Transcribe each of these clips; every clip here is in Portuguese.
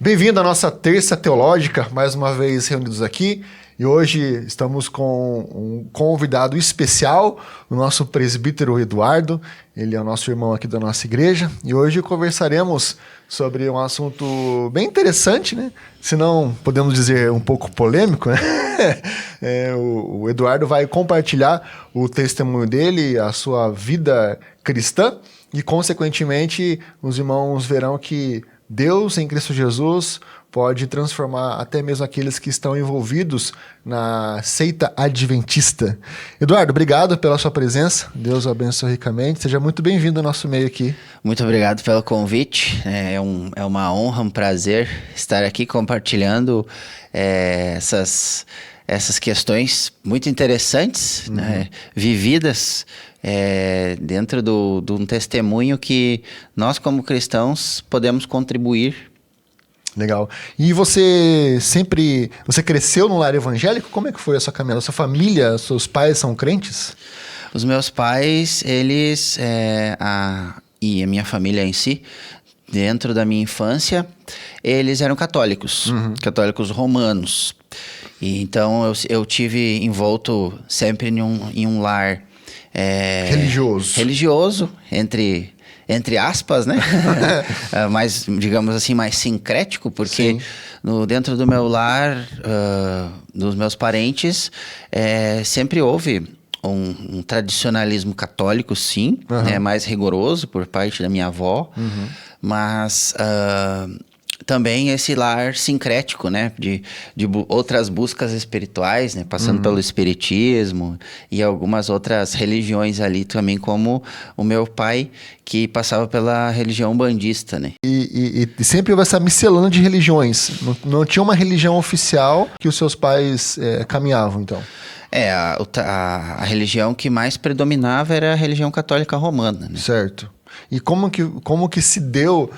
Bem-vindo à nossa terça teológica, mais uma vez reunidos aqui. E hoje estamos com um convidado especial, o nosso presbítero Eduardo. Ele é o nosso irmão aqui da nossa igreja. E hoje conversaremos sobre um assunto bem interessante, né? Se não podemos dizer um pouco polêmico, né? O Eduardo vai compartilhar o testemunho dele, a sua vida cristã. E, consequentemente, os irmãos verão que Deus, em Cristo Jesus, pode transformar até mesmo aqueles que estão envolvidos na seita adventista. Eduardo, obrigado pela sua presença. Deus o abençoe ricamente. Seja muito bem-vindo ao nosso meio aqui. Muito obrigado pelo convite. É uma honra, um prazer estar aqui compartilhando essas questões muito interessantes, né, vividas dentro de um testemunho que nós, como cristãos, podemos contribuir. Legal. E você cresceu num lar evangélico? Como é que foi a sua caminhada? A sua família, seus pais são crentes? Os meus pais, eles, e a minha família em si, dentro da minha infância, eles eram católicos, católicos romanos. E então eu tive envolto sempre em um lar religioso, entre aspas, né? Mais, digamos assim, mais sincrético, porque dentro do meu lar, dos meus parentes, sempre houve um tradicionalismo católico, sim, mais rigoroso por parte da minha avó, mas também esse lar sincrético, né, de outras buscas espirituais, né, passando pelo espiritismo e algumas outras religiões ali também, como o meu pai, que passava pela religião bandista, né. E sempre houve essa miscelânea de religiões, não tinha uma religião oficial que os seus pais caminhavam, então? A religião que mais predominava era a religião católica romana, né. Certo. E como que se deu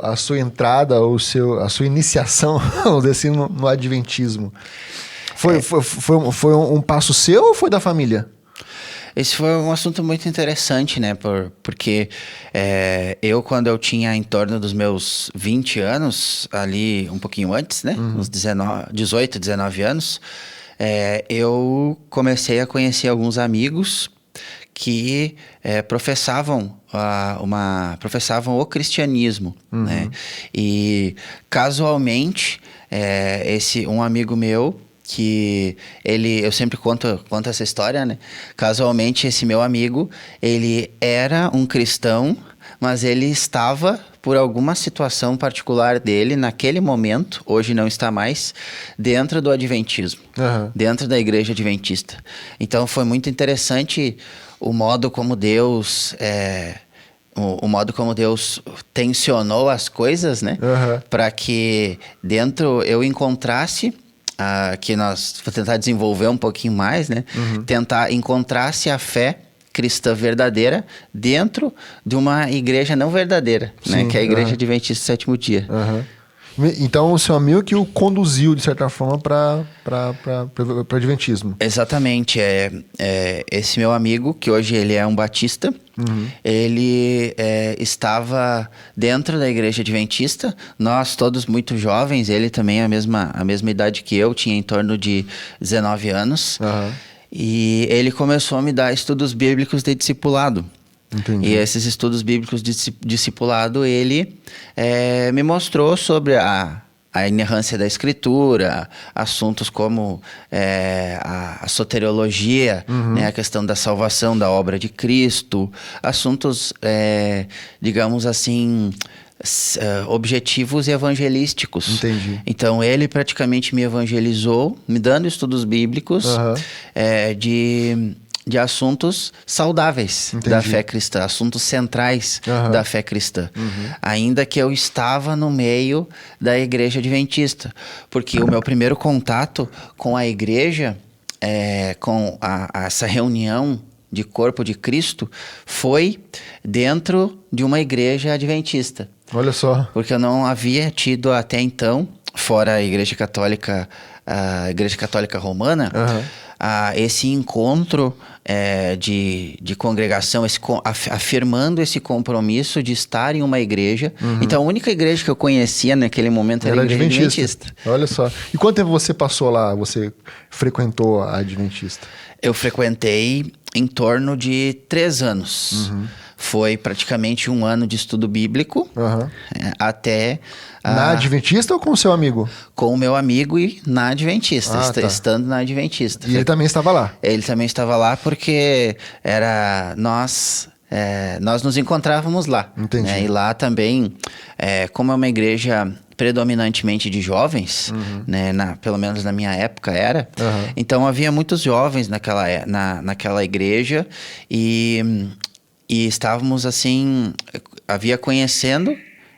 a sua entrada, a sua iniciação, vamos dizer assim, no adventismo? Foi um passo seu ou foi da família? Esse foi um assunto muito interessante, né? Porque eu, quando eu tinha em torno dos meus 20 anos, ali um pouquinho antes, né? Uns 18, 19 anos, eu comecei a conhecer alguns amigos que professavam o cristianismo, né? E casualmente um amigo meu, que eu sempre conto essa história, né? Casualmente esse meu amigo, ele era um cristão, mas ele estava, por alguma situação particular dele, naquele momento, hoje não está mais, dentro do adventismo, dentro da igreja adventista. Então foi muito interessante o modo como Deus tensionou as coisas, né? Para que dentro eu encontrasse, vou tentar desenvolver um pouquinho mais, né? Encontrasse a fé cristã verdadeira dentro de uma igreja não verdadeira, né? Que é a igreja adventista do sétimo dia. Então, o seu amigo que o conduziu, de certa forma, para o adventismo. Exatamente. Esse meu amigo, que hoje ele é um batista, ele estava dentro da igreja adventista, nós todos muito jovens, ele também a mesma idade que eu, tinha em torno de 19 anos, e ele começou a me dar estudos bíblicos de discipulado. Entendi. E esses estudos bíblicos de discipulado, ele me mostrou sobre a inerrância da Escritura, assuntos como a soteriologia, né, a questão da salvação, da obra de Cristo, assuntos, digamos assim, objetivos evangelísticos. Entendi. Então ele praticamente me evangelizou, me dando estudos bíblicos de assuntos saudáveis da fé cristã, assuntos centrais da fé cristã. Ainda que eu estava no meio da igreja adventista, porque o meu primeiro contato com a igreja, essa reunião de corpo de Cristo, foi dentro de uma igreja adventista. Olha só. Porque eu não havia tido até então, fora a igreja católica romana, esse encontro de congregação, afirmando esse compromisso de estar em uma igreja. Então, a única igreja que eu conhecia naquele momento era a igreja adventista. Olha só. E quanto tempo você passou lá? Você frequentou a Adventista? Eu frequentei em torno de 3 anos. Foi praticamente 1 ano de estudo bíblico, até... Na Adventista ou com o seu amigo? Com o meu amigo e na Adventista, estando na Adventista. E ele também estava lá? Ele também estava lá porque nós nos encontrávamos lá. Entendi. Né? E lá também, como é uma igreja predominantemente de jovens, né? Pelo menos na minha época era, então havia muitos jovens naquela igreja e estávamos assim,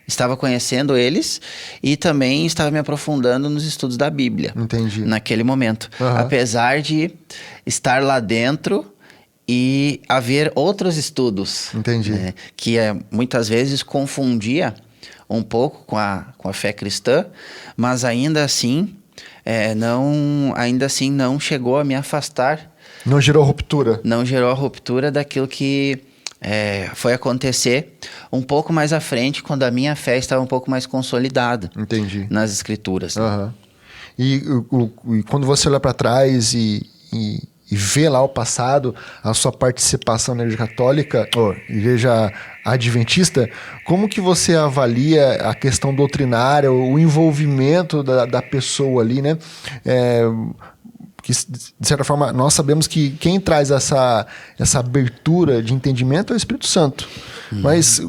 estava conhecendo eles e também estava me aprofundando nos estudos da Bíblia. Entendi. Naquele momento. Apesar de estar lá dentro e haver outros estudos. Entendi. Que muitas vezes confundia um pouco com a fé cristã, mas ainda assim não chegou a me afastar. Não gerou ruptura? Não gerou ruptura daquilo que foi acontecer um pouco mais à frente, quando a minha fé estava um pouco mais consolidada. Entendi. Nas escrituras. Né? E quando você olha para trás e vê lá o passado, a sua participação na igreja católica, ou igreja adventista, como que você avalia a questão doutrinária, o envolvimento da pessoa ali, né? Que, de certa forma, nós sabemos que quem traz essa abertura de entendimento é o Espírito Santo. Mas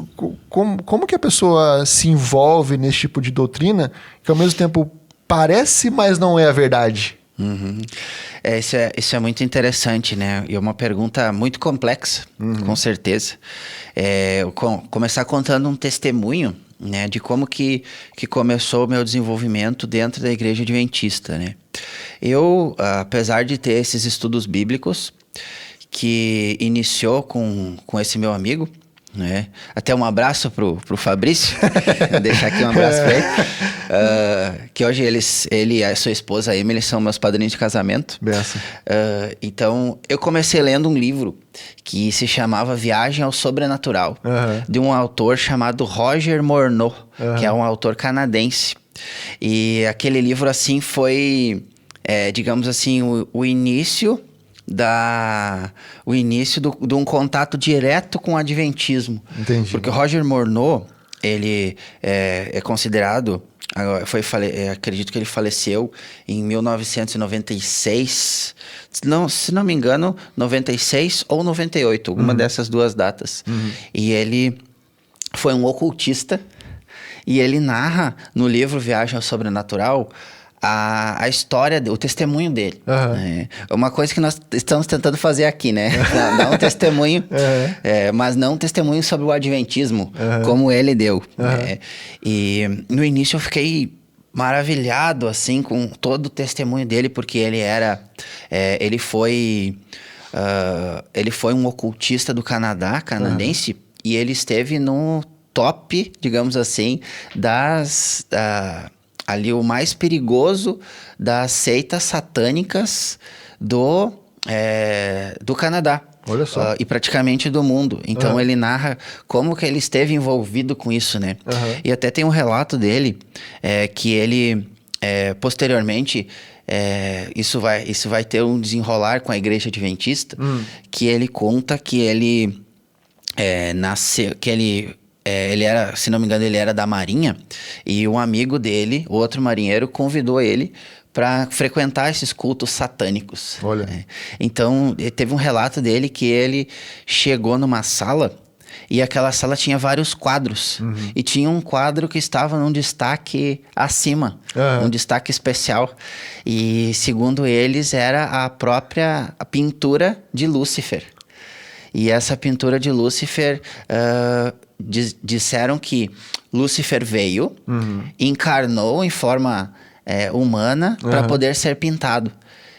como que a pessoa se envolve nesse tipo de doutrina que, ao mesmo tempo, parece, mas não é a verdade? Isso é muito interessante, né? E é uma pergunta muito complexa, com certeza. Começar contando um testemunho, né, de como que começou o meu desenvolvimento dentro da igreja adventista, né? Eu, apesar de ter esses estudos bíblicos, que iniciou com esse meu amigo, né? Até um abraço pro Fabrício, vou deixar aqui um abraço pra ele, que hoje ele e a sua esposa Emily são meus padrinhos de casamento. Então eu comecei lendo um livro que se chamava Viagem ao Sobrenatural, de um autor chamado Roger Morneau, que é um autor canadense. E aquele livro assim foi, digamos assim, o início de um contato direto com o adventismo. Entendi. Porque o Roger Morneau, ele é considerado, acredito que ele faleceu em 1996, se não me engano, 96 ou 98, alguma dessas duas datas. E ele foi um ocultista, e ele narra no livro Viagem ao Sobrenatural a história, o testemunho dele. Uma coisa que nós estamos tentando fazer aqui, né? Dar um testemunho, mas não um testemunho sobre o adventismo, como ele deu. E no início eu fiquei maravilhado, assim, com todo o testemunho dele, porque ele foi um ocultista do Canadá, canadense, e ele esteve no top, digamos assim, ali o mais perigoso das seitas satânicas do Canadá. Olha só. E praticamente do mundo. Então ele narra como que ele esteve envolvido com isso, né? E até tem um relato dele, que ele, posteriormente, isso vai ter um desenrolar com a igreja adventista, que ele conta que ele nasceu, que ele era, se não me engano, ele era da Marinha, e um amigo dele, outro marinheiro, convidou ele para frequentar esses cultos satânicos. Olha. Então, teve um relato dele que ele chegou numa sala e aquela sala tinha vários quadros. E tinha um quadro que estava num destaque acima, um destaque especial. E, segundo eles, era a própria pintura de Lúcifer. E essa pintura de Lúcifer, disseram que Lúcifer veio, encarnou em forma humana para poder ser pintado.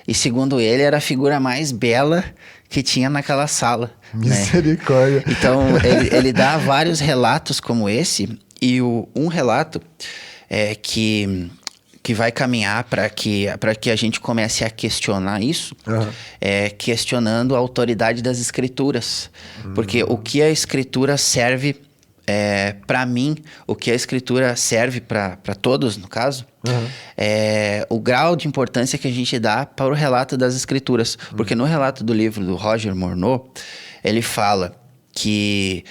E segundo ele, era a figura mais bela que tinha naquela sala. Misericórdia. Né? Então, ele dá vários relatos como esse. E um relato que que vai caminhar para que a gente comece a questionar isso, é questionando a autoridade das escrituras. Porque o que a escritura serve para mim, o que a escritura serve para todos, no caso, é o grau de importância que a gente dá para o relato das escrituras. Porque no relato do livro do Roger Morneau, ele fala que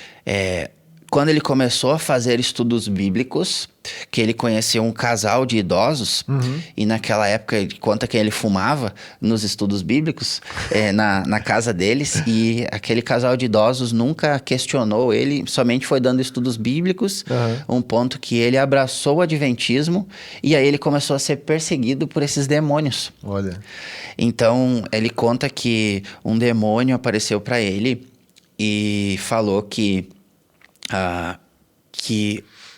quando ele começou a fazer estudos bíblicos, que ele conheceu um casal de idosos, e naquela época ele conta que ele fumava nos estudos bíblicos, na casa deles, e aquele casal de idosos nunca questionou ele, somente foi dando estudos bíblicos, um ponto que ele abraçou o adventismo, e aí ele começou a ser perseguido por esses demônios. Olha. Então, ele conta que um demônio apareceu para ele e falou que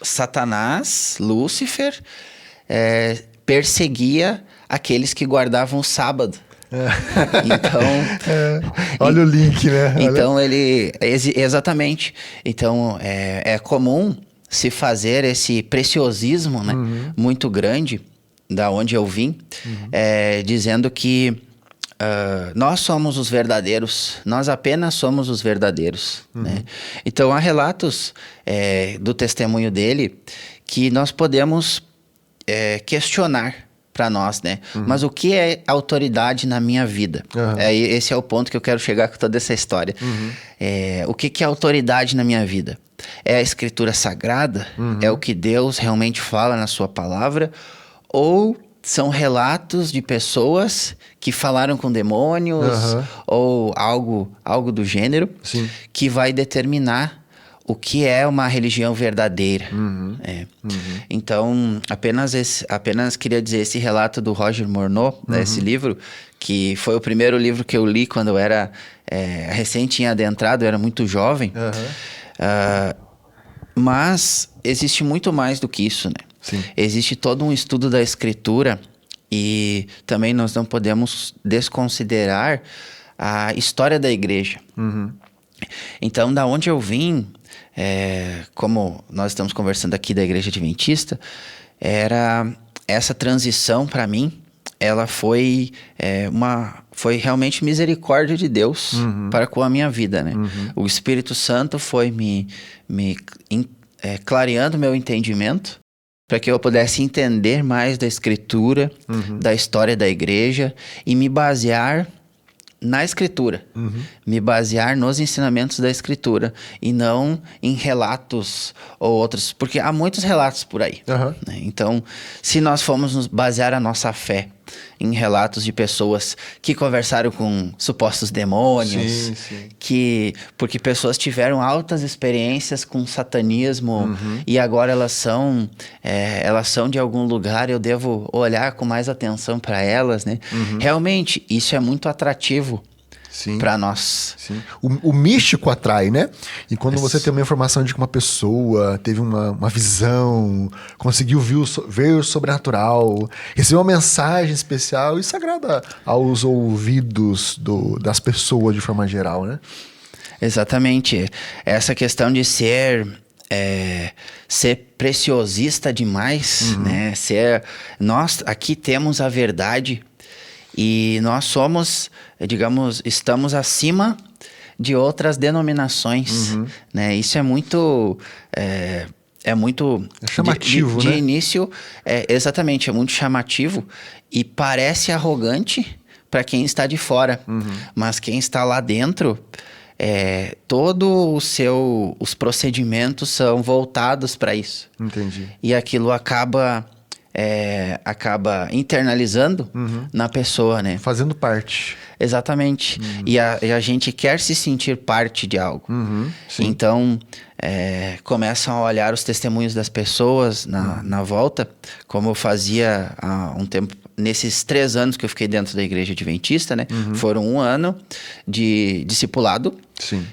Satanás, Lúcifer, perseguia aqueles que guardavam o sábado. Então, olha o link, né? Então exatamente. Então é comum se fazer esse preciosismo, né, muito grande, da onde eu vim, dizendo que nós somos os verdadeiros, nós apenas somos os verdadeiros, né? Então há relatos do testemunho dele que nós podemos questionar para nós, né? Mas o que é autoridade na minha vida? Esse é o ponto que eu quero chegar com toda essa história. O que é autoridade na minha vida? É a escritura sagrada? É o que Deus realmente fala na sua palavra? Ou são relatos de pessoas que falaram com demônios ou algo do gênero, que vai determinar o que é uma religião verdadeira. Então, apenas queria dizer, esse relato do Roger Morneau, desse livro, que foi o primeiro livro que eu li quando eu era recém tinha adentrado, eu era muito jovem. Mas existe muito mais do que isso, né? Sim. Existe todo um estudo da escritura e também nós não podemos desconsiderar a história da igreja. Então, da onde eu vim, como nós estamos conversando aqui da igreja adventista, era essa transição para mim, ela foi foi realmente misericórdia de Deus para com a minha vida, né? O Espírito Santo foi me clareando meu entendimento para que eu pudesse entender mais da escritura, da história da igreja e me basear na escritura, me basear nos ensinamentos da escritura e não em relatos ou outros, porque há muitos relatos por aí, né? Então, se nós formos nos basear a nossa fé em relatos de pessoas que conversaram com supostos demônios, porque pessoas tiveram altas experiências com satanismo e agora elas são de algum lugar, eu devo olhar com mais atenção para elas, né? Realmente, isso é muito atrativo para nós. O místico atrai, né? E quando você tem uma informação de que uma pessoa teve uma visão, conseguiu ver o sobrenatural, recebeu uma mensagem especial, isso agrada aos ouvidos das pessoas de forma geral, né? Exatamente. Essa questão de ser preciosista demais, né? Nós aqui temos a verdade e nós somos, digamos, estamos acima de outras denominações, né? Isso é muito chamativo, de né? início, exatamente, é muito chamativo e parece arrogante para quem está de fora, mas quem está lá dentro, os procedimentos são voltados para isso. Entendi. E aquilo acaba internalizando na pessoa, né? Fazendo parte. Exatamente. E a gente quer se sentir parte de algo. Então, começam a olhar os testemunhos das pessoas na volta, como eu fazia há um tempo. Nesses 3 anos que eu fiquei dentro da igreja adventista, né? Foram 1 ano de discipulado.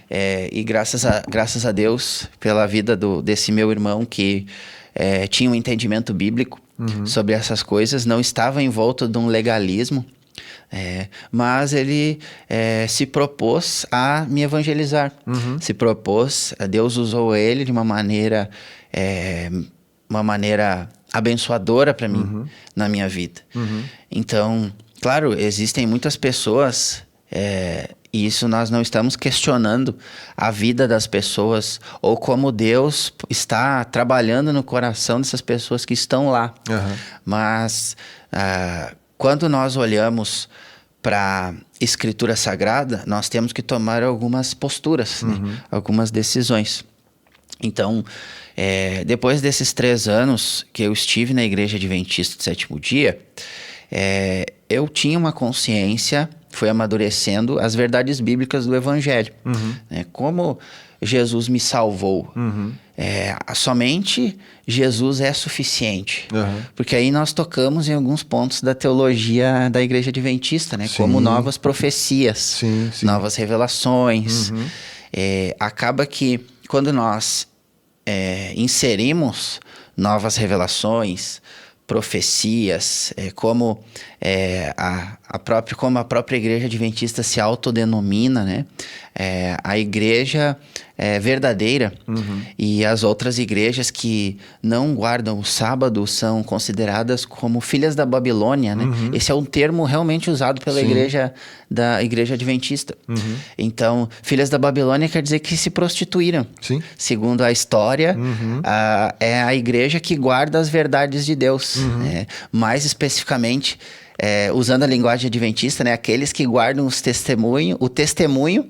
E graças a Deus pela vida desse meu irmão que tinha um entendimento bíblico sobre essas coisas, não estava envolto de um legalismo, mas ele se propôs a me evangelizar. Se propôs, Deus usou ele de uma maneira abençoadora para mim na minha vida. Então, claro, existem muitas pessoas, e isso nós não estamos questionando a vida das pessoas ou como Deus está trabalhando no coração dessas pessoas que estão lá. Mas quando nós olhamos para Escritura Sagrada, nós temos que tomar algumas posturas, né? Algumas decisões. Então, depois desses 3 anos que eu estive na Igreja Adventista do Sétimo Dia, eu tinha uma consciência, fui amadurecendo as verdades bíblicas do Evangelho. Né? Como Jesus me salvou. Somente Jesus é suficiente. Porque aí nós tocamos em alguns pontos da teologia da Igreja Adventista, né? Como novas profecias, novas revelações. Acaba que quando nós inserimos novas revelações, profecias, como a própria Igreja Adventista se autodenomina, né? A igreja verdadeira, e as outras igrejas que não guardam o sábado são consideradas como filhas da Babilônia, né? Esse é um termo realmente usado pela igreja Adventista. Então, filhas da Babilônia quer dizer que se prostituíram. Segundo a história, é a igreja que guarda as verdades de Deus. Mais especificamente, usando a linguagem adventista, né? Aqueles que guardam o testemunho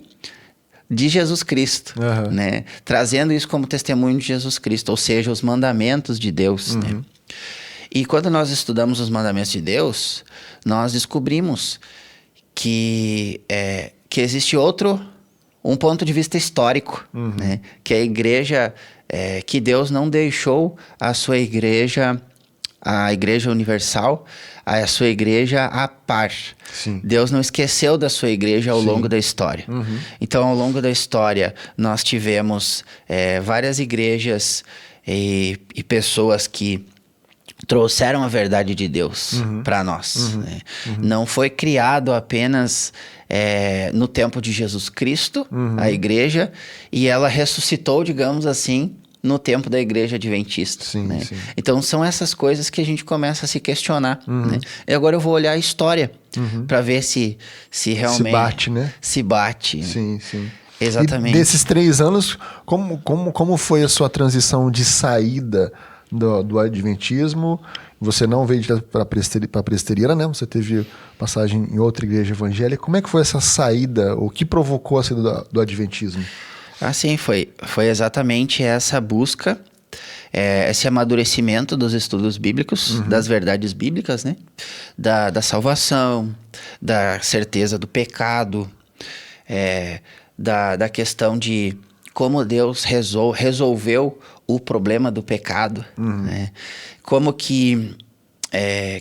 de Jesus Cristo, né? Trazendo isso como testemunho de Jesus Cristo, ou seja, os mandamentos de Deus, né? E quando nós estudamos os mandamentos de Deus, nós descobrimos que existe um ponto de vista histórico, né? Que a igreja, que Deus não deixou a sua igreja, a Igreja Universal, a sua igreja à par. Deus não esqueceu da sua igreja ao longo da história. Então, ao longo da história, nós tivemos várias igrejas e pessoas que trouxeram a verdade de Deus para nós. Né? Não foi criado apenas no tempo de Jesus Cristo, a igreja, e ela ressuscitou, digamos assim, no tempo da Igreja Adventista. Né? Então, são essas coisas que a gente começa a se questionar. Né? E agora eu vou olhar a história para ver se realmente... Se bate, né? Se bate. Sim. Exatamente. E desses 3 anos, como foi a sua transição de saída do Adventismo? Você não veio para a presteriana, né? Você teve passagem em outra igreja evangélica. Como é que foi essa saída? O que provocou a saída do Adventismo? Sim, foi exatamente essa busca, esse amadurecimento dos estudos bíblicos, das verdades bíblicas, né? Da salvação, da certeza do pecado, da questão de como Deus resolveu o problema do pecado, né? Como que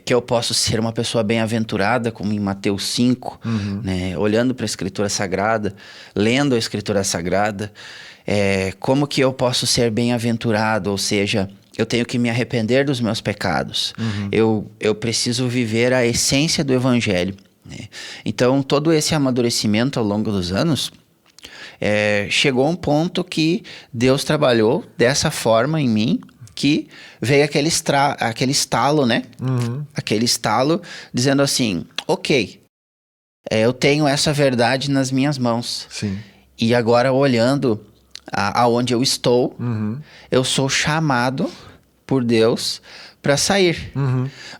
eu posso ser uma pessoa bem-aventurada, como em Mateus 5, né? Olhando para a Escritura Sagrada, lendo a Escritura Sagrada, como que eu posso ser bem-aventurado, ou seja, eu tenho que me arrepender dos meus pecados, eu preciso viver a essência do Evangelho, né? Então, todo esse amadurecimento ao longo dos anos, chegou a um ponto que Deus trabalhou dessa forma em mim, que veio aquele estalo, né? Aquele estalo dizendo assim, ok, eu tenho essa verdade nas minhas mãos. E agora, olhando aonde eu estou, eu sou chamado por Deus para sair.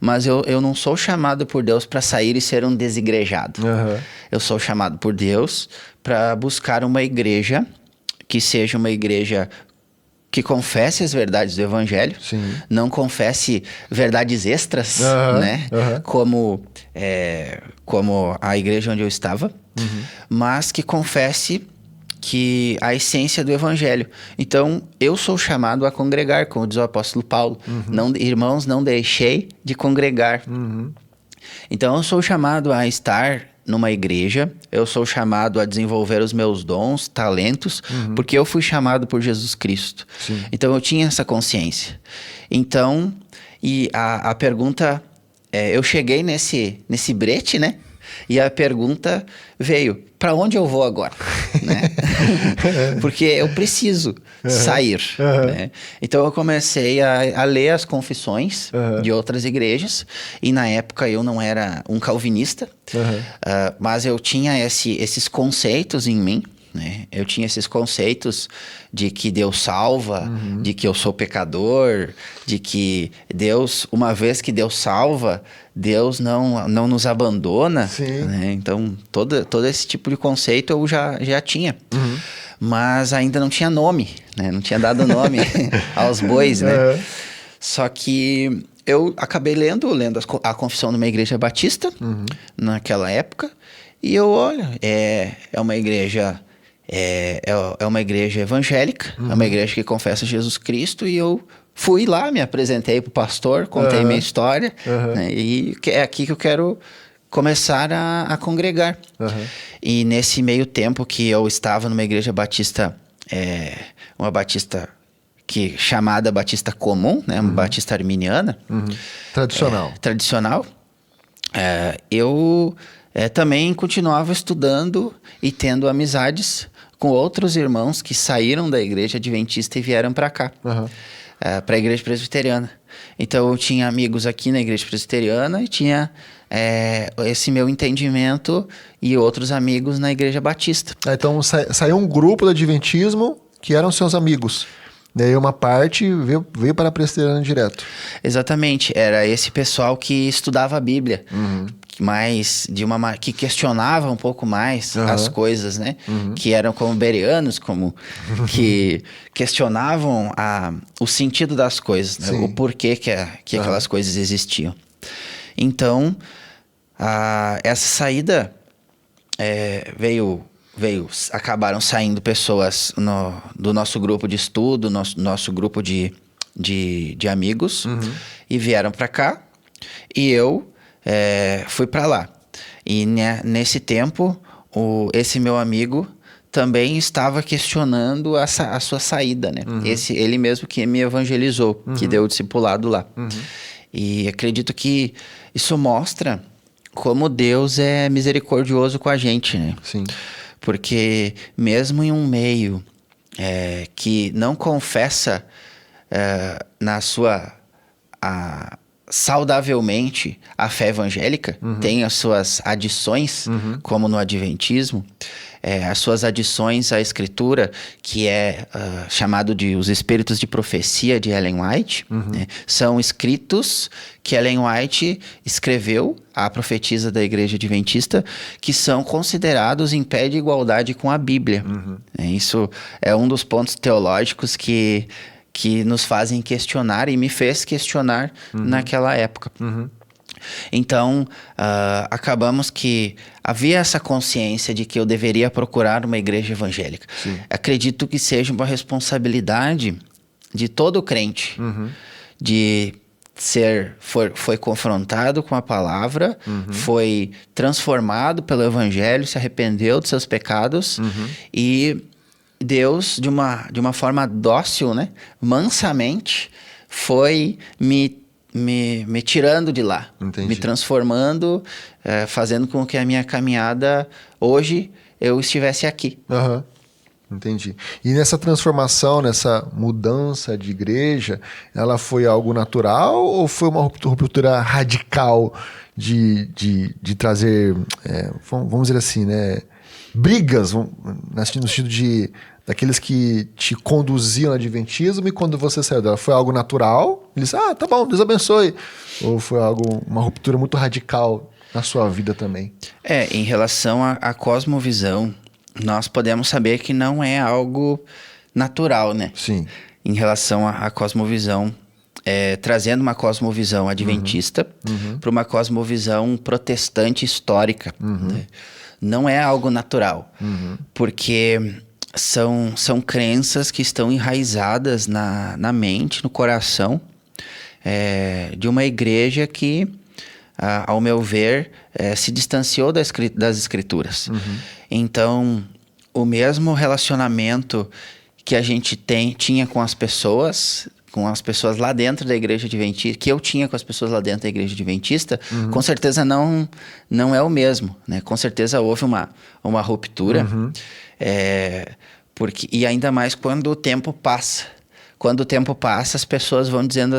Mas eu não sou chamado por Deus para sair e ser um desigrejado. Eu sou chamado por Deus para buscar uma igreja que seja uma igreja que confesse as verdades do Evangelho, não confesse verdades extras, né? Como a igreja onde eu estava, mas que confesse que a essência do Evangelho. Então, eu sou chamado a congregar, como diz o apóstolo Paulo. Irmãos, não deixei de congregar. Então, eu sou chamado a estar numa igreja, eu sou chamado a desenvolver os meus dons, talentos, porque eu fui chamado por Jesus Cristo. Então, eu tinha essa consciência. Então, e a pergunta, eu cheguei nesse brete, né? E a pergunta veio, para onde eu vou agora? Né? Porque eu preciso sair. Né? Então eu comecei a ler as confissões de outras igrejas, e na época eu não era um calvinista, mas eu tinha esses conceitos em mim. Né? Eu tinha esses conceitos de que Deus salva, de que eu sou pecador, de que Deus, uma vez que Deus salva, Deus não nos abandona. Né? Então, todo esse tipo de conceito eu já tinha. Mas ainda não tinha nome, né? Não tinha dado nome aos bois, né? Só que eu acabei lendo a confissão de uma igreja batista naquela época, e eu, olha, é uma igreja... É uma igreja evangélica, é uma igreja que confessa Jesus Cristo, e eu fui lá, me apresentei pro pastor, contei minha história, né, e é aqui que eu quero começar a congregar. E nesse meio tempo que eu estava numa igreja batista, uma batista chamada Batista Comum, né, uma batista arminiana. Tradicional. Eu também continuava estudando e tendo amizades com outros irmãos que saíram da igreja adventista e vieram para cá, para a igreja presbiteriana. Então eu tinha amigos aqui na igreja presbiteriana e tinha esse meu entendimento, e outros amigos na igreja batista. Então saiu um grupo do adventismo que eram seus amigos. Daí uma parte veio para a presbiteriana direto. Exatamente, era esse pessoal que estudava a Bíblia, mas que questionava um pouco mais as coisas, né? Que eram como bereanos, que questionavam o sentido das coisas, né? O porquê que aquelas coisas existiam. Então, essa saída acabaram saindo pessoas do nosso grupo de estudo, nosso grupo de amigos, e vieram para cá, e eu fui para lá. E nesse tempo, esse meu amigo também estava questionando a sua saída, né? Ele mesmo que me evangelizou, que deu o discipulado lá. E acredito que isso mostra como Deus é misericordioso com a gente, né? Sim. Porque mesmo em um meio que não confessa saudavelmente a fé evangélica, tem as suas adições, como no adventismo, as suas adições à escritura, que é chamado de os espíritos de profecia de Ellen White, né? São escritos que Ellen White escreveu, a profetisa da igreja adventista, que são considerados em pé de igualdade com a Bíblia. Isso é um dos pontos teológicos que nos fazem questionar, e me fez questionar naquela época. Então, acabamos que havia essa consciência de que eu deveria procurar uma igreja evangélica. Acredito que seja uma responsabilidade de todo crente, de foi confrontado com a palavra, foi transformado pelo evangelho, se arrependeu dos seus pecados, e Deus, de uma forma dócil, né, mansamente, foi me tirando de lá. Entendi. Me transformando, fazendo com que a minha caminhada hoje eu estivesse aqui. Entendi. E nessa transformação, nessa mudança de igreja, ela foi algo natural ou foi uma ruptura radical de trazer, vamos dizer assim, né, brigas, no sentido daqueles que te conduziam no adventismo, e quando você saiu dela, foi algo natural? Eles, tá bom, Deus abençoe. Ou foi uma ruptura muito radical na sua vida também? Em relação à cosmovisão, nós podemos saber que não é algo natural, né? Sim. Em relação à cosmovisão, trazendo uma cosmovisão adventista para uma cosmovisão protestante histórica, né? Não é algo natural, porque são crenças que estão enraizadas na mente, no coração, de uma igreja que, ao meu ver, se distanciou das escrituras. Então, o mesmo relacionamento que a gente tinha com as pessoas, com as pessoas lá dentro da igreja adventista, que eu tinha com as pessoas lá dentro da igreja adventista, com certeza não é o mesmo, né? Com certeza houve uma ruptura, e ainda mais quando o tempo passa. Quando o tempo passa, as pessoas vão dizendo,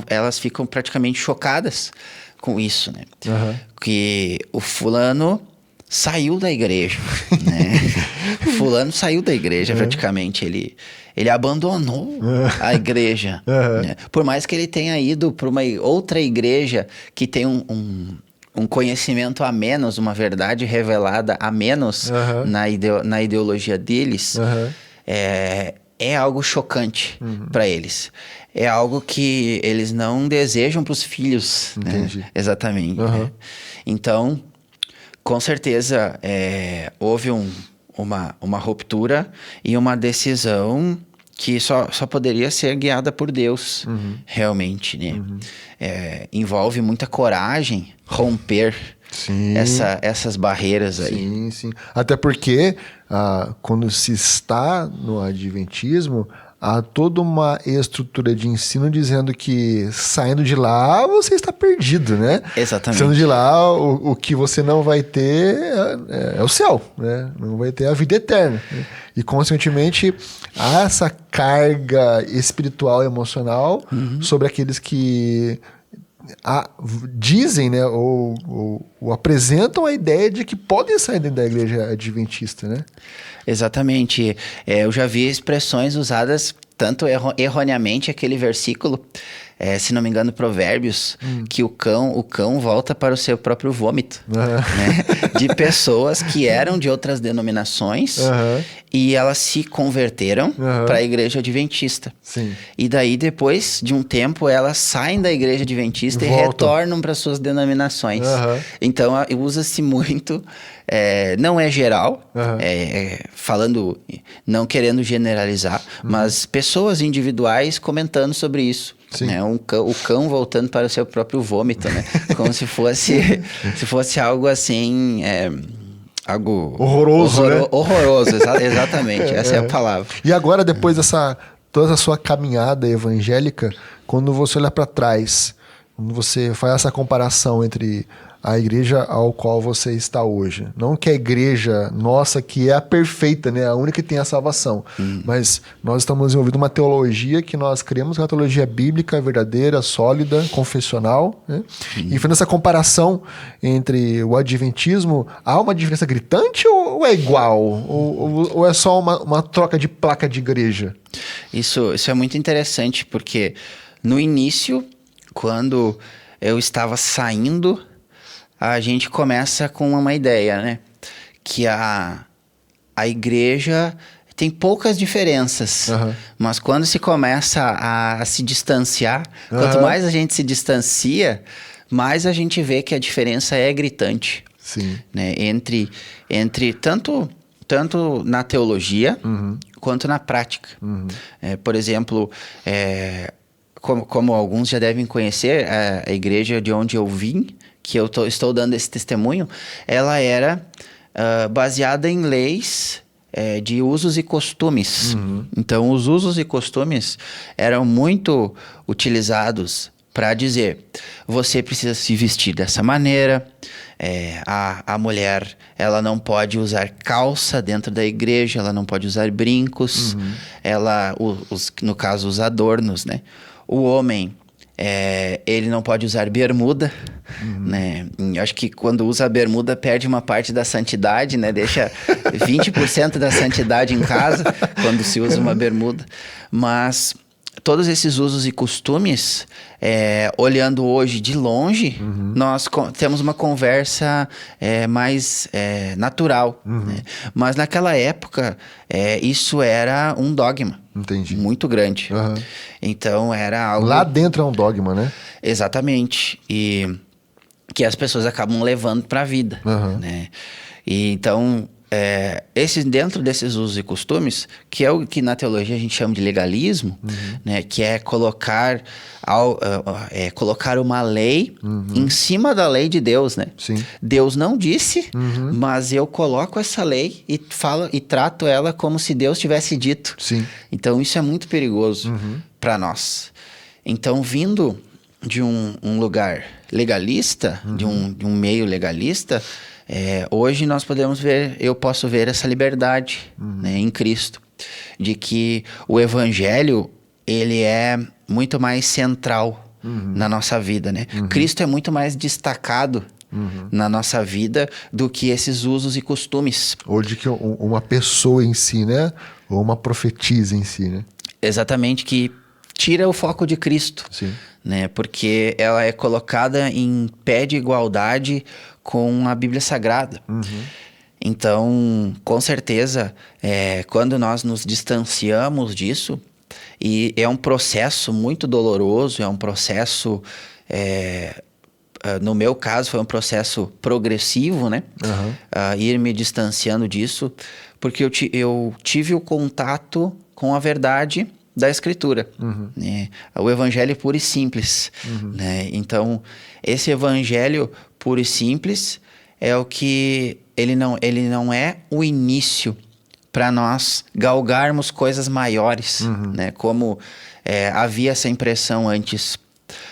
elas ficam praticamente chocadas com isso, né? Que o fulano saiu da igreja, né? O fulano saiu da igreja praticamente, ele abandonou a igreja, né? Por mais que ele tenha ido para uma outra igreja que tem um conhecimento a menos, uma verdade revelada a menos na ideologia deles, é algo chocante para eles. É algo que eles não desejam para os filhos. Entendi. Né? Exatamente. Né? Então, com certeza, houve uma ruptura e uma decisão que só poderia ser guiada por Deus, realmente. Né? Envolve muita coragem romper essas barreiras aí. Sim. Até porque, quando se está no adventismo, há toda uma estrutura de ensino dizendo que saindo de lá você está perdido, né? Exatamente. Saindo de lá, o que você não vai ter é o céu, né? Não vai ter a vida eterna. Né? E, consequentemente, há essa carga espiritual e emocional sobre aqueles que dizem, né, ou apresentam a ideia de que podem sair dentro da igreja adventista, né? Exatamente. Eu já vi expressões usadas tanto erroneamente, aquele versículo, se não me engano, Provérbios, que o cão volta para o seu próprio vômito, né? De pessoas que eram de outras denominações e elas se converteram para a igreja adventista. Sim. E daí, depois de um tempo, elas saem da igreja adventista e retornam para suas denominações. Então, usa-se muito, não é geral, falando, não querendo generalizar, mas pessoas individuais comentando sobre isso. Né? O cão voltando para o seu próprio vômito, né? Como se fosse algo assim... algo horroroso, né? Horroroso, exatamente. Essa é a palavra. E agora, depois dessa toda a sua caminhada evangélica, quando você olha para trás, quando você faz essa comparação entre a igreja ao qual você está hoje, não que a igreja nossa, que é a perfeita, né, a única que tem a salvação, mas nós estamos desenvolvendo uma teologia que nós criamos, uma teologia bíblica, verdadeira, sólida, confessional, né? E fazendo essa comparação entre o adventismo, há uma diferença gritante ou é igual? Ou é só uma troca de placa de igreja? Isso é muito interessante, porque no início, quando eu estava saindo, a gente começa com uma ideia, né? Que a igreja tem poucas diferenças, mas quando se começa a se distanciar, quanto mais a gente se distancia, mais a gente vê que a diferença é gritante. Sim. Né? Entre tanto na teologia quanto na prática. Por exemplo, como alguns já devem conhecer, a igreja de onde eu vim, que eu estou dando esse testemunho, ela era baseada em leis de usos e costumes. Então, os usos e costumes eram muito utilizados para dizer, você precisa se vestir dessa maneira, a mulher, ela não pode usar calça dentro da igreja, ela não pode usar brincos, no caso, os adornos, né? O homem, ele não pode usar bermuda, né? Eu acho que quando usa a bermuda perde uma parte da santidade, né? Deixa 20% da santidade em casa quando se usa uma bermuda. Mas todos esses usos e costumes, olhando hoje de longe, nós temos uma conversa mais natural. Né? Mas naquela época, isso era um dogma. Entendi. Muito grande. Então era algo... Lá dentro é um dogma, né? Exatamente. E que as pessoas acabam levando para a vida. Né? E então... dentro desses usos e costumes, que é o que na teologia a gente chama de legalismo, né, que é colocar uma lei em cima da lei de Deus, né? Sim. Deus não disse, mas eu coloco essa lei e trato ela como se Deus tivesse dito. Sim. Então isso é muito perigoso para nós. Então, vindo de um lugar legalista, de um meio legalista, hoje nós podemos ver, eu posso ver essa liberdade, né, em Cristo, de que o evangelho, ele é muito mais central na nossa vida, né? Cristo é muito mais destacado na nossa vida do que esses usos e costumes. Ou de que uma pessoa em si, né? Ou uma profetisa em si, né? Exatamente, que tira o foco de Cristo. Sim. Né? Porque ela é colocada em pé de igualdade com a Bíblia Sagrada. Então, com certeza, quando nós nos distanciamos disso, e é um processo muito doloroso, é um processo, no meu caso, foi um processo progressivo, né? Ir me distanciando disso, porque eu tive o contato com a verdade da Escritura, né? O evangelho puro e simples, né? Então, esse evangelho puro e simples é o que ele não é o início para nós galgarmos coisas maiores, né? Como havia essa impressão antes.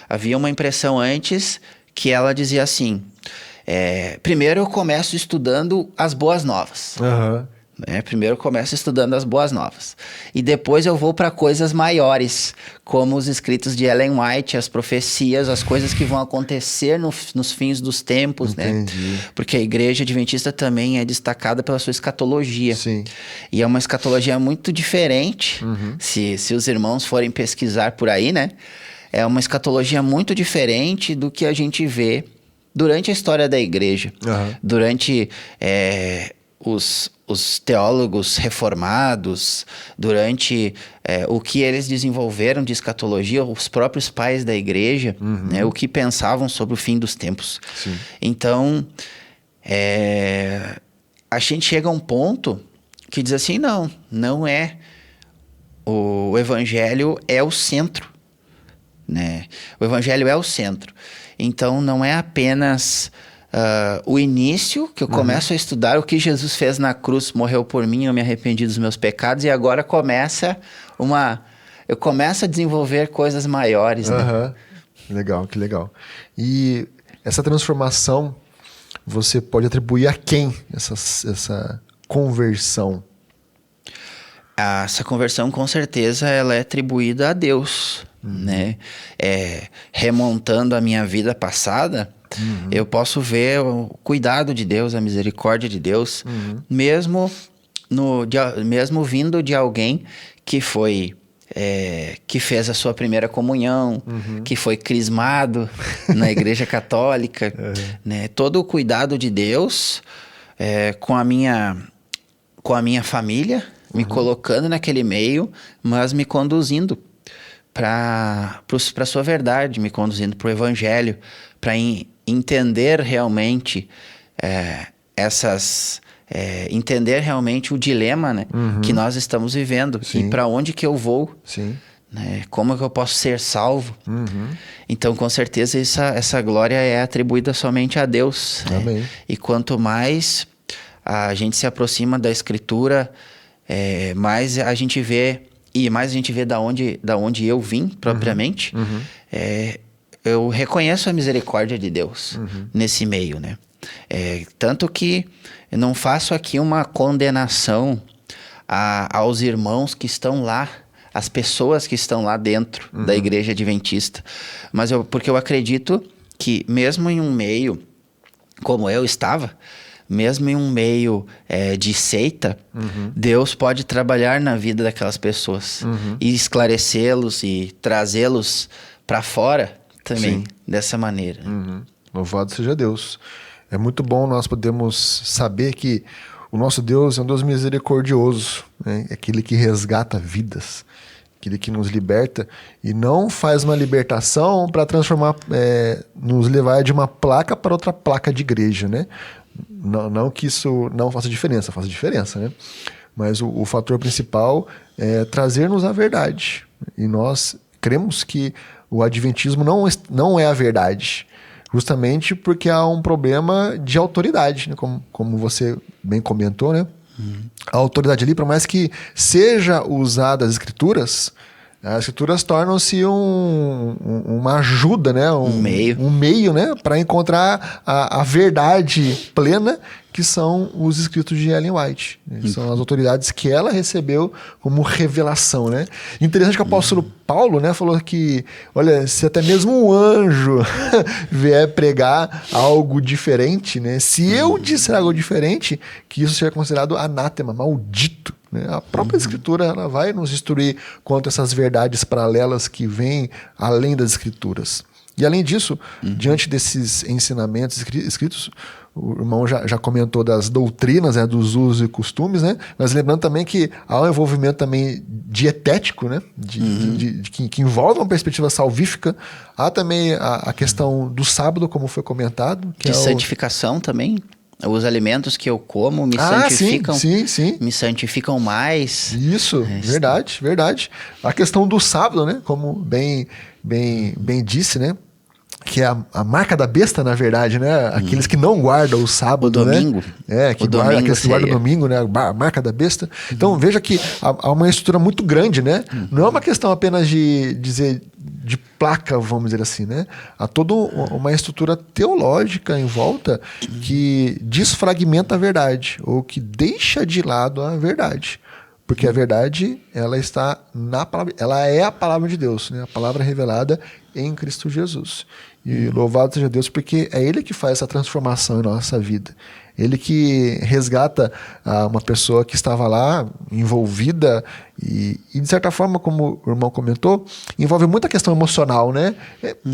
Havia uma impressão antes que ela dizia assim, primeiro eu começo estudando as boas novas. Primeiro eu começo estudando as boas novas. E depois eu vou para coisas maiores, como os escritos de Ellen White, as profecias, as coisas que vão acontecer nos fins dos tempos, né? Porque a igreja adventista também é destacada pela sua escatologia. Sim. E é uma escatologia muito diferente, se os irmãos forem pesquisar por aí, né? É uma escatologia muito diferente do que a gente vê durante a história da igreja. Durante os teólogos reformados, durante o que eles desenvolveram de escatologia, os próprios pais da igreja, né, o que pensavam sobre o fim dos tempos. Sim. Então, a gente chega a um ponto que diz assim, não é o evangelho é o centro, né? O evangelho é o centro. Então, não é apenas o início, que eu começo a estudar o que Jesus fez na cruz, morreu por mim, eu me arrependi dos meus pecados, e agora eu começo a desenvolver coisas maiores, né? Legal, que legal. E essa transformação, você pode atribuir a quem essa conversão? Essa conversão, com certeza, ela é atribuída a Deus, né? Remontando a minha vida passada, eu posso ver o cuidado de Deus, a misericórdia de Deus, mesmo vindo de alguém que foi que fez a sua primeira comunhão, que foi crismado na Igreja Católica, né? Todo o cuidado de Deus com a minha família, me colocando naquele meio, mas me conduzindo para a sua verdade, me conduzindo para o evangelho, para entender realmente entender realmente o dilema, né, que nós estamos vivendo. Sim. E para onde que eu vou. Sim. Né, como que eu posso ser salvo. Então, com certeza, essa glória é atribuída somente a Deus. Amém. E quanto mais a gente se aproxima da Escritura, mais a gente vê, e mais a gente vê da onde eu vim propriamente, eu reconheço a misericórdia de Deus nesse meio, né? Tanto que eu não faço aqui uma condenação aos irmãos que estão lá, as pessoas que estão lá dentro da igreja adventista, mas porque eu acredito que mesmo em um meio como eu estava, mesmo em um meio de seita, Deus pode trabalhar na vida daquelas pessoas e esclarecê-los e trazê-los para fora também. Sim. Dessa maneira. Louvado seja Deus. É muito bom nós podemos saber que o nosso Deus é um Deus misericordioso, né? É aquele que resgata vidas, aquele que nos liberta e não faz uma libertação para transformar, nos levar de uma placa para outra placa de igreja, né? Não que isso não faça diferença, né? Mas o fator principal é trazer-nos a verdade. E nós cremos que o adventismo não é a verdade, justamente porque há um problema de autoridade, né? Como você bem comentou, né? A autoridade ali, por mais que seja usada as escrituras, As escrituras tornam-se uma ajuda, né? Um meio, né? Para encontrar a verdade plena, que são os escritos de Ellen White. São as autoridades que ela recebeu como revelação, né? Interessante que o apóstolo Paulo, né, falou que, olha, se até mesmo um anjo vier pregar algo diferente, né? Se eu disser algo diferente, que isso seja considerado anátema, maldito. A própria Escritura ela vai nos instruir quanto a essas verdades paralelas que vêm além das Escrituras. E além disso, diante desses ensinamentos escritos, o irmão já comentou das doutrinas, né, dos usos e costumes, né? Mas lembrando também que há um envolvimento também dietético, né? Que envolve uma perspectiva salvífica. Há também a questão do sábado, como foi comentado. Que de santificação também. Os alimentos que eu como me santificam. Sim. Me santificam mais. Isso, verdade. A questão do sábado, né? Como bem disse, né? Que é a marca da besta, na verdade, né? Aqueles que não guardam o sábado, o domingo. Né? Aqueles que guardam o domingo, né? A marca da besta. Então, veja que há uma estrutura muito grande, né? Não é uma questão apenas de dizer de placa, vamos dizer assim, né? Há toda uma estrutura teológica em volta que desfragmenta a verdade, ou que deixa de lado a verdade. Porque a verdade, ela está na palavra, ela é a palavra de Deus, né? A palavra revelada em Cristo Jesus. E louvado seja Deus, porque é Ele que faz essa transformação em nossa vida. Ele que resgata uma pessoa que estava lá, envolvida, e de certa forma, como o irmão comentou, envolve muita questão emocional, né?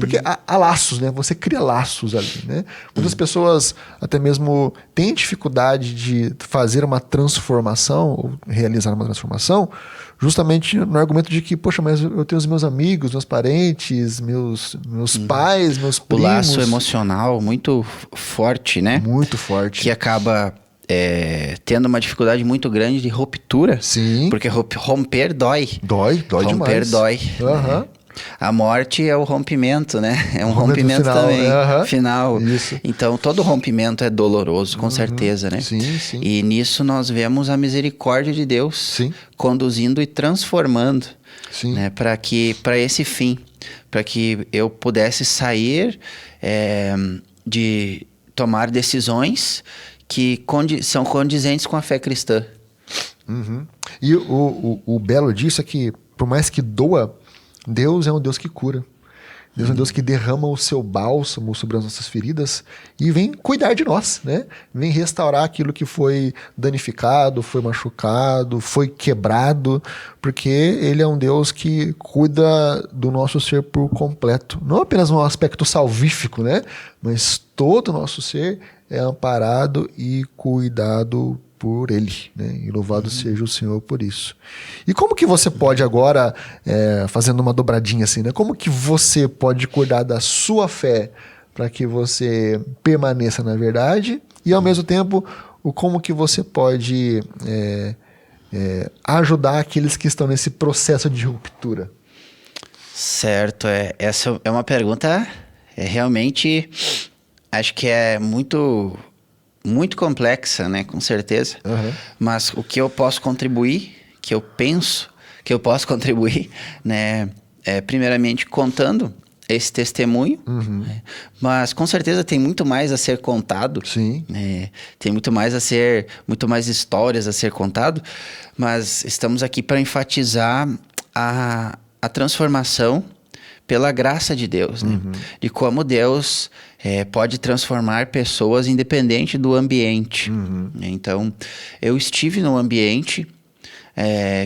Porque há laços, né? Você cria laços ali, né? Muitas pessoas até mesmo têm dificuldade de fazer uma transformação, ou realizar uma transformação, justamente no argumento de que, poxa, mas eu tenho os meus amigos, meus parentes, meus pais, meus primos. O laço emocional muito forte, né? Muito forte. Que acaba tendo uma dificuldade muito grande de ruptura. Sim. Porque romper dói. Dói demais. Romper dói. Né? A morte é o rompimento, né? É um rompimento final, também. Final. Isso. Então, todo rompimento é doloroso, com certeza, né? Sim. E nisso nós vemos a misericórdia de Deus conduzindo e transformando, né? Para esse fim. Para que eu pudesse sair de tomar decisões que são condizentes com a fé cristã. E o belo disso é que, por mais que doa, Deus é um Deus que cura. Deus é um Deus que derrama o seu bálsamo sobre as nossas feridas e vem cuidar de nós, né? Vem restaurar aquilo que foi danificado, foi machucado, foi quebrado, porque Ele é um Deus que cuida do nosso ser por completo. Não apenas no aspecto salvífico, né? Mas todo o nosso ser é amparado e cuidado por Ele, né? E louvado seja o Senhor por isso. E como que você pode agora, fazendo uma dobradinha assim, né? Como que você pode cuidar da sua fé para que você permaneça na verdade e, ao mesmo tempo, como que você pode ajudar aqueles que estão nesse processo de ruptura? Certo. Essa é uma pergunta realmente, acho que é muito complexa, né? Com certeza. Mas o que eu posso contribuir, que eu penso que eu posso contribuir, né? Primeiramente contando esse testemunho, né? Mas com certeza tem muito mais a ser contado. Sim. Né? Tem muito mais histórias a ser contado, mas estamos aqui para enfatizar a transformação pela graça de Deus, né? De como Deus pode transformar pessoas independente do ambiente. Então, eu estive num ambiente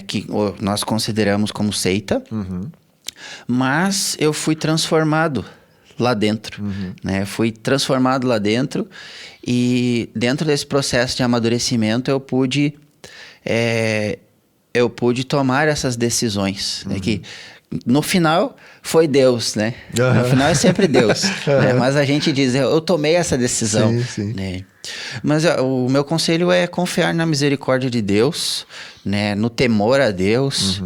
que nós consideramos como seita, mas eu fui transformado lá dentro, né? Fui transformado lá dentro e dentro desse processo de amadurecimento eu pude tomar essas decisões, né? Que no final foi Deus, né? No final é sempre Deus. Né? Mas a gente diz, eu tomei essa decisão. Sim. Né? Mas o meu conselho é confiar na misericórdia de Deus, né? No temor a Deus.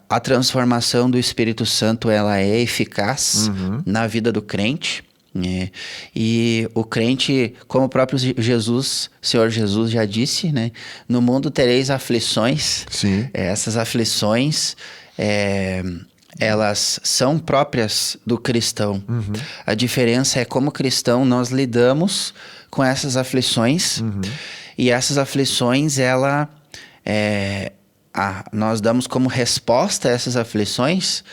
A transformação do Espírito Santo, ela é eficaz na vida do crente. né? E o crente, como o próprio Senhor Jesus já disse, né? No mundo tereis aflições. Sim. Essas aflições, elas são próprias do cristão. A diferença é como cristão nós lidamos com essas aflições, e essas aflições, nós damos como resposta a essas aflições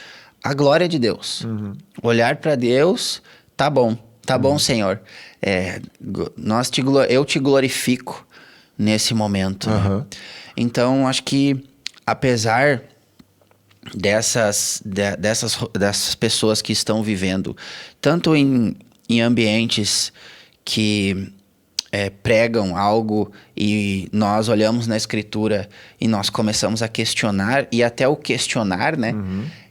a glória de Deus. Olhar para Deus, tá bom, Senhor. Eu te glorifico nesse momento. Né? Então, acho que apesar dessas pessoas que estão vivendo, tanto em ambientes que pregam algo e nós olhamos na Escritura e nós começamos a questionar, e até o questionar, né,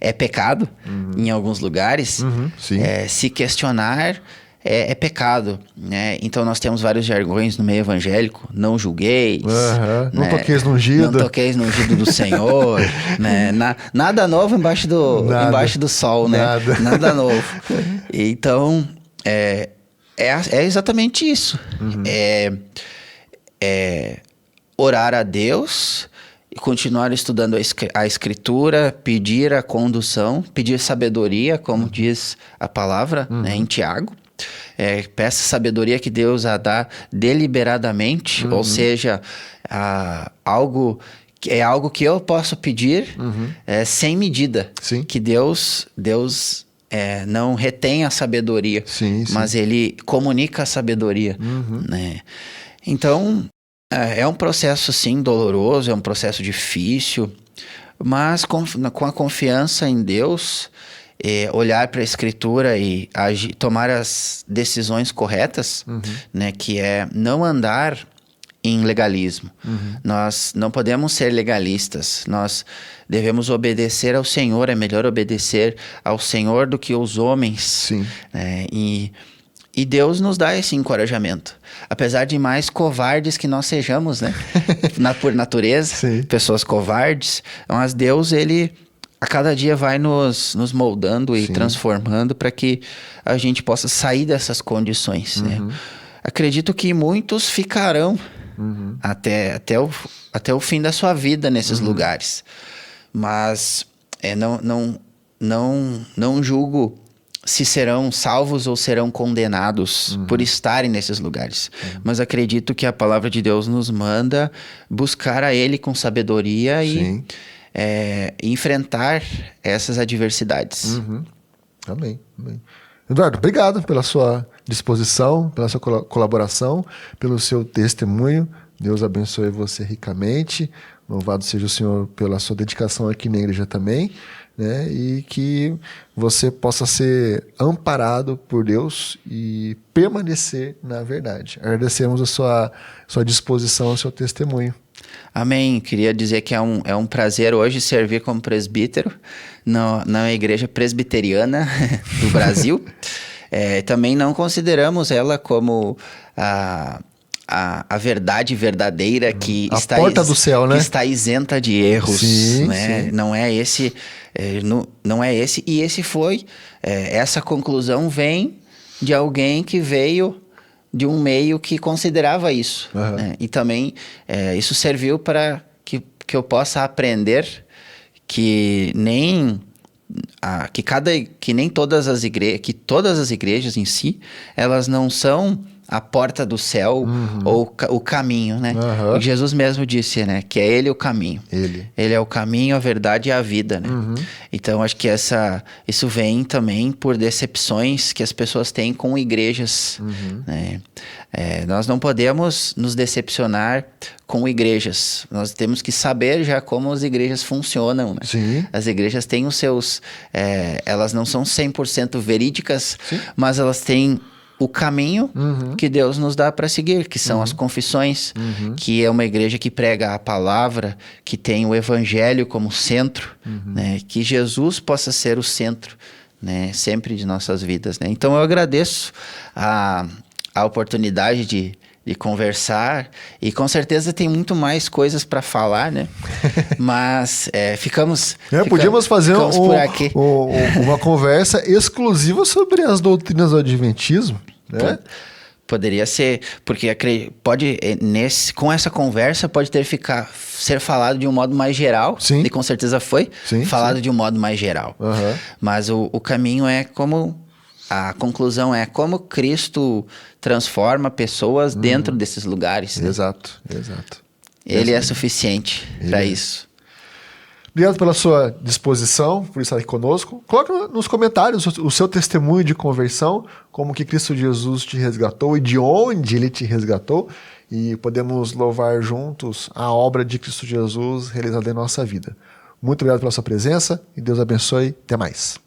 é pecado em alguns lugares. Sim. Se questionar é pecado, né? Então nós temos vários jargões no meio evangélico: não julgueis, né? Não toqueis no ungido. Não toqueis no ungido do Senhor, né? Nada novo embaixo do sol, né? Nada novo. Então, é exatamente isso. Orar a Deus e continuar estudando a Escritura, pedir a condução, pedir sabedoria, como diz a palavra, né, em Tiago. Peça sabedoria que Deus a dá deliberadamente, ou seja, algo que eu posso pedir sem medida. Sim. Que Deus não retém a sabedoria, mas Ele comunica a sabedoria. Né? Então, é um processo, sim, doloroso, é um processo difícil, mas com a confiança em Deus, olhar para a Escritura e tomar as decisões corretas, né, que é não andar em legalismo. Nós não podemos ser legalistas, nós devemos obedecer ao Senhor. É melhor obedecer ao Senhor do que aos homens. Sim. Né? E Deus nos dá esse encorajamento. Apesar de mais covardes que nós sejamos, né? Por natureza, Sim. pessoas covardes, mas Deus, Ele a cada dia vai nos moldando e transformando para que a gente possa sair dessas condições. Né? Acredito que muitos ficarão até o fim da sua vida nesses lugares. Mas não julgo se serão salvos ou serão condenados por estarem nesses lugares. Mas acredito que a palavra de Deus nos manda buscar a Ele com sabedoria e enfrentar essas adversidades. Amém. Eduardo, obrigado pela sua disposição, pela sua colaboração, pelo seu testemunho. Deus abençoe você ricamente. Louvado seja o Senhor pela sua dedicação aqui na igreja também, né? E que você possa ser amparado por Deus e permanecer na verdade. Agradecemos a sua disposição, o seu testemunho. Amém. Queria dizer que é um prazer hoje servir como presbítero na igreja presbiteriana do Brasil. Também não consideramos ela como a verdade verdadeira que está porta do céu, né? Que está isenta de erros. Sim, né? sim. Não é esse. Não é esse. E esse foi. Essa conclusão vem de alguém que veio de um meio que considerava isso. Né? E também isso serviu para que eu possa aprender que nem todas as igrejas em si, elas não são a porta do céu ou o caminho, né? Jesus mesmo disse, né, que é Ele o caminho. Ele é o caminho, a verdade e a vida, né? Então, acho que isso vem também por decepções que as pessoas têm com igrejas. Né? Nós não podemos nos decepcionar com igrejas. Nós temos que saber já como as igrejas funcionam. Né? Sim. As igrejas têm os seus... elas não são 100% verídicas, mas elas têm o caminho que Deus nos dá para seguir, que são as confissões, que é uma igreja que prega a palavra, que tem o evangelho como centro, né? Que Jesus possa ser o centro, né? Sempre de nossas vidas. Né? Então eu agradeço a oportunidade de conversar, e com certeza tem muito mais coisas para falar, né? Mas podíamos fazer por aqui. uma conversa exclusiva sobre as doutrinas do Adventismo, né? Poderia ser, porque pode, com essa conversa pode ser falado de um modo mais geral, Sim. e com certeza foi falado de um modo mais geral. Mas o caminho a conclusão é como Cristo transforma pessoas dentro desses lugares. Né? Exato. Ele é suficiente para isso. Obrigado pela sua disposição, por estar aqui conosco. Coloque nos comentários o seu testemunho de conversão, como que Cristo Jesus te resgatou e de onde Ele te resgatou. E podemos louvar juntos a obra de Cristo Jesus realizada em nossa vida. Muito obrigado pela sua presença e Deus abençoe. Até mais.